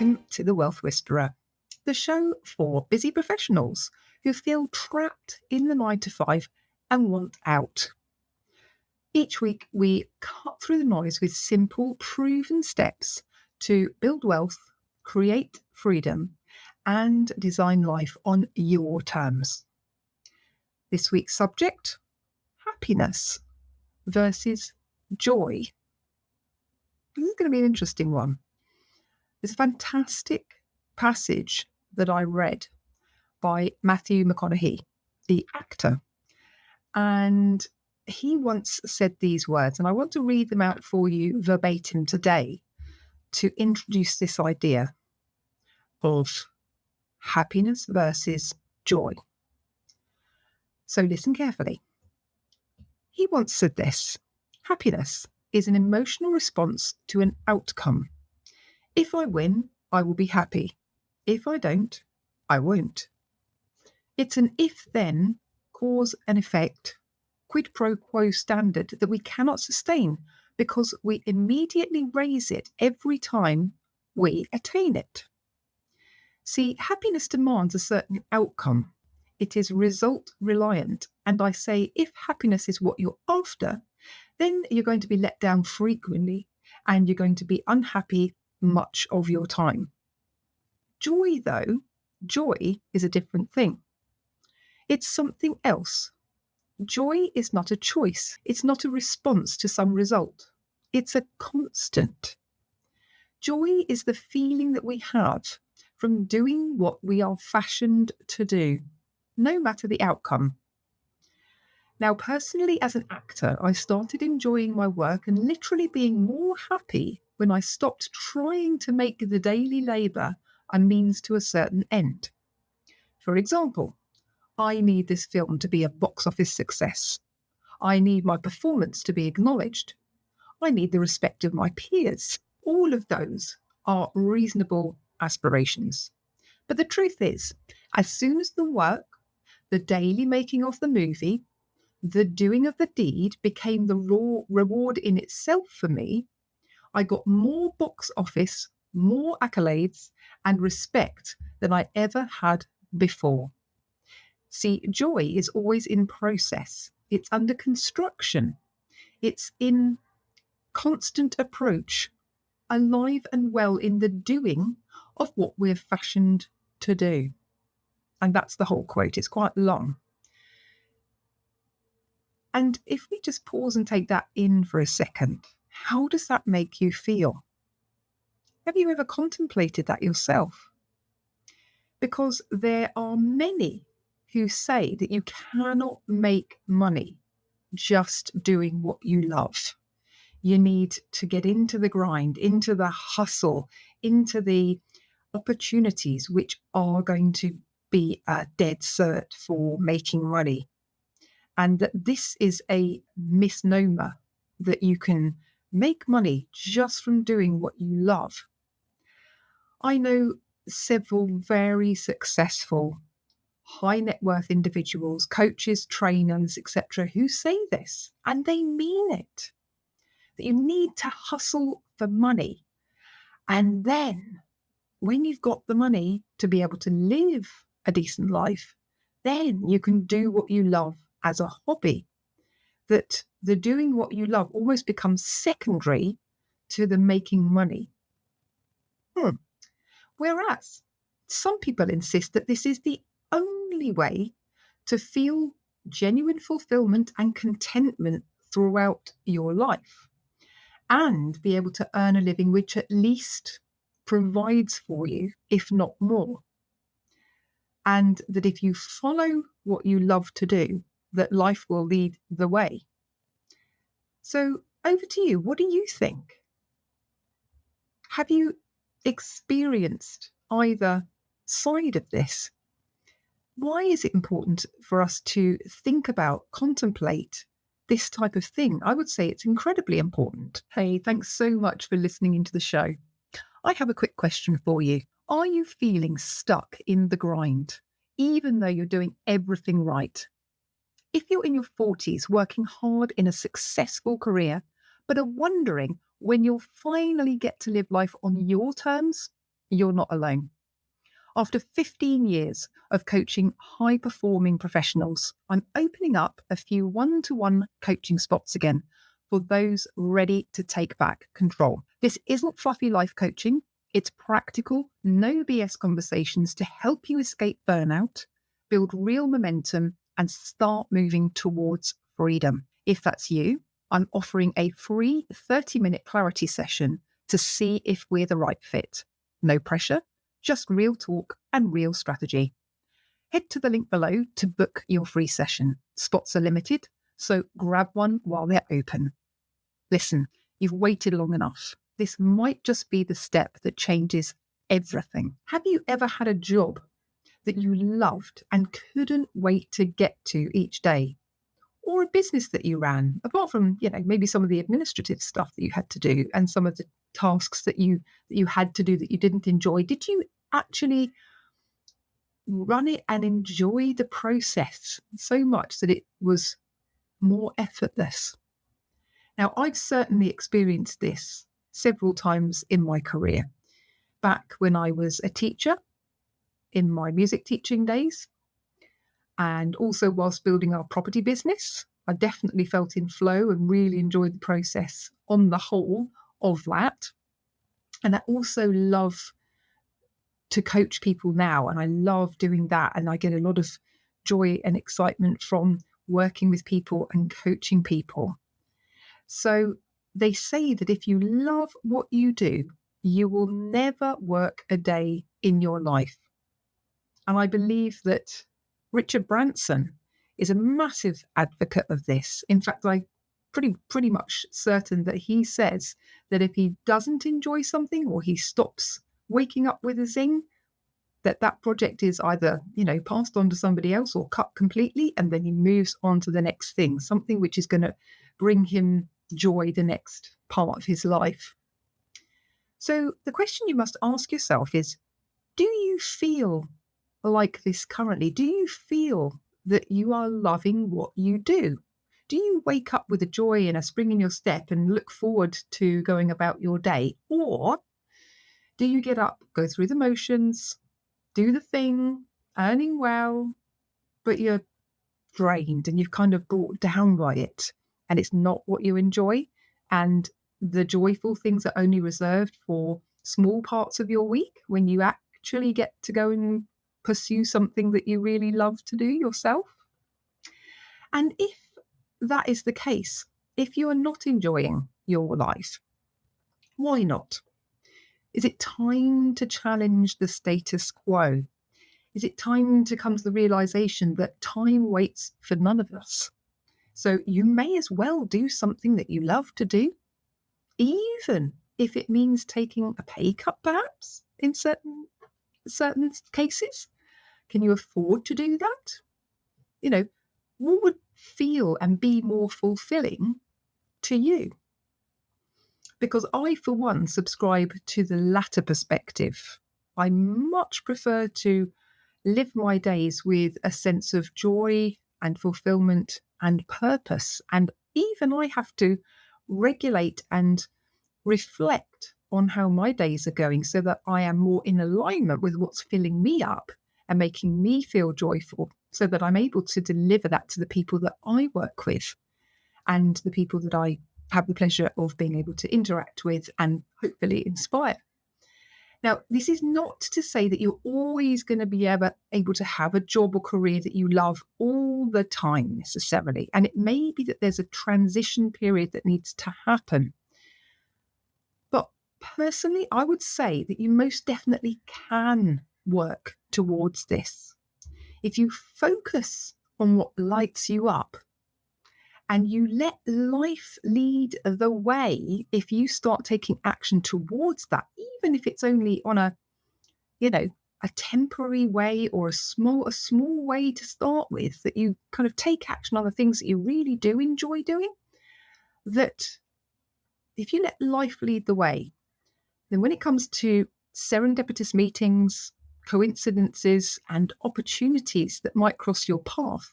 Welcome to The Wealth Whisperer, the show for busy professionals who feel trapped in the 9 to 5 and want out. Each week, we cut through the noise with simple, proven steps to build wealth, create freedom, and design life on your terms. This week's subject, happiness versus joy. This is going to be an interesting one. There's a fantastic passage that I read by Matthew McConaughey, the actor. And he once said these words, and I want to read them out for you verbatim today to introduce this idea of happiness versus joy. So listen carefully. He once said this: happiness is an emotional response to an outcome. If I win, I will be happy. If I don't, I won't. It's an if-then, cause and effect, quid pro quo standard that we cannot sustain because we immediately raise it every time we attain it. See, happiness demands a certain outcome. It is result reliant. And I say, if happiness is what you're after, then you're going to be let down frequently and you're going to be unhappy much of your time. Joy, though, joy is a different thing. It's something else. Joy is not a choice. It's not a response to some result. It's a constant. Joy is the feeling that we have from doing what we are fashioned to do, no matter the outcome. Now, personally, as an actor, I started enjoying my work and literally being more happy when I stopped trying to make the daily labour a means to a certain end. For example, I need this film to be a box office success. I need my performance to be acknowledged. I need the respect of my peers. All of those are reasonable aspirations. But the truth is, as soon as the work, the daily making of the movie, the doing of the deed became the raw reward in itself for me, I got more box office, more accolades, and respect than I ever had before. See, joy is always in process. It's under construction. It's in constant approach, alive and well in the doing of what we're fashioned to do. And that's the whole quote. It's quite long. And if we just pause and take that in for a second, how does that make you feel? Have you ever contemplated that yourself? Because there are many who say that you cannot make money just doing what you love. You need to get into the grind, into the hustle, into the opportunities which are going to be a dead cert for making money. And that this is a misnomer, that you can make money just from doing what you love. I know several very successful high net worth individuals, coaches, trainers, etc., who say this, and they mean it, that you need to hustle for money. And then when you've got the money to be able to live a decent life, then you can do what you love as a hobby. That the doing what you love almost becomes secondary to the making money. Whereas some people insist that this is the only way to feel genuine fulfillment and contentment throughout your life and be able to earn a living which at least provides for you, if not more. And that if you follow what you love to do, that life will lead the way. So over to you. What do you think? Have you experienced either side of this? Why is it important for us to think about, contemplate this type of thing? I would say it's incredibly important. Hey, thanks so much for listening into the show. I have a quick question for you. Are you feeling stuck in the grind, even though you're doing everything right? If you're in your 40s working hard in a successful career, but are wondering when you'll finally get to live life on your terms, you're not alone. After 15 years of coaching high-performing professionals, I'm opening up a few one-to-one coaching spots again for those ready to take back control. This isn't fluffy life coaching. It's practical, no BS conversations to help you escape burnout, build real momentum, and start moving towards freedom. If that's you, I'm offering a free 30-minute clarity session to see if we're the right fit. No pressure, just real talk and real strategy. Head to the link below to book your free session. Spots are limited, so grab one while they're open. Listen, you've waited long enough. This might just be the step that changes everything. Have you ever had a job that you loved and couldn't wait to get to each day? Or a business that you ran, apart from, maybe some of the administrative stuff that you had to do and some of the tasks that you had to do that you didn't enjoy? Did you actually run it and enjoy the process so much that it was more effortless? Now, I've certainly experienced this several times in my career. Back when I was a teacher in my music teaching days, and also whilst building our property business, I definitely felt in flow and really enjoyed the process on the whole of that. And I also love to coach people now, and I love doing that. And I get a lot of joy and excitement from working with people and coaching people. So they say that if you love what you do, you will never work a day in your life. And I believe that Richard Branson is a massive advocate of this. In fact, I'm pretty much certain that he says that if he doesn't enjoy something or he stops waking up with a zing, that project is either, passed on to somebody else or cut completely, and then he moves on to the next thing, something which is going to bring him joy the next part of his life. So the question you must ask yourself is, do you feel like this currently? Do you feel that you are loving what you do? Do you wake up with a joy and a spring in your step and look forward to going about your day? Or do you get up, go through the motions, do the thing, earning well, but you're drained and you've kind of brought down by it and it's not what you enjoy? And the joyful things are only reserved for small parts of your week when you actually get to go and pursue something that you really love to do yourself. And if that is the case, if you are not enjoying your life, why not? Is it time to challenge the status quo? Is it time to come to the realization that time waits for none of us? So you may as well do something that you love to do, even if it means taking a pay cut, perhaps, in certain cases. Can you afford to do that? What would feel and be more fulfilling to you? Because I, for one, subscribe to the latter perspective. I much prefer to live my days with a sense of joy and fulfillment and purpose. And even I have to regulate and reflect on how my days are going so that I am more in alignment with what's filling me up and making me feel joyful, so that I'm able to deliver that to the people that I work with and the people that I have the pleasure of being able to interact with and hopefully inspire. Now, this is not to say that you're always going to be able to have a job or career that you love all the time necessarily. And it may be that there's a transition period that needs to happen. But personally, I would say that you most definitely can work towards this. If you focus on what lights you up and you let life lead the way, if you start taking action towards that, even if it's only on a temporary way or a small way to start with, that you kind of take action on the things that you really do enjoy doing, that if you let life lead the way, then when it comes to serendipitous meetings, coincidences, and opportunities that might cross your path,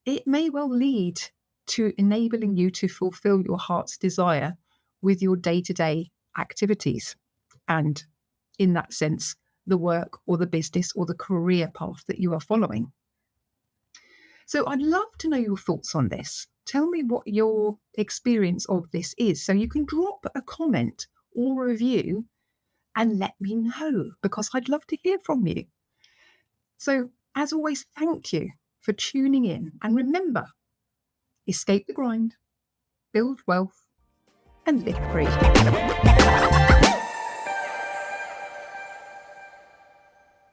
it may well lead to enabling you to fulfill your heart's desire with your day-to-day activities. And in that sense, the work or the business or the career path that you are following. So I'd love to know your thoughts on this. Tell me what your experience of this is. So you can drop a comment or review and let me know, because I'd love to hear from you. So as always, thank you for tuning in. And remember, escape the grind, build wealth, and live free.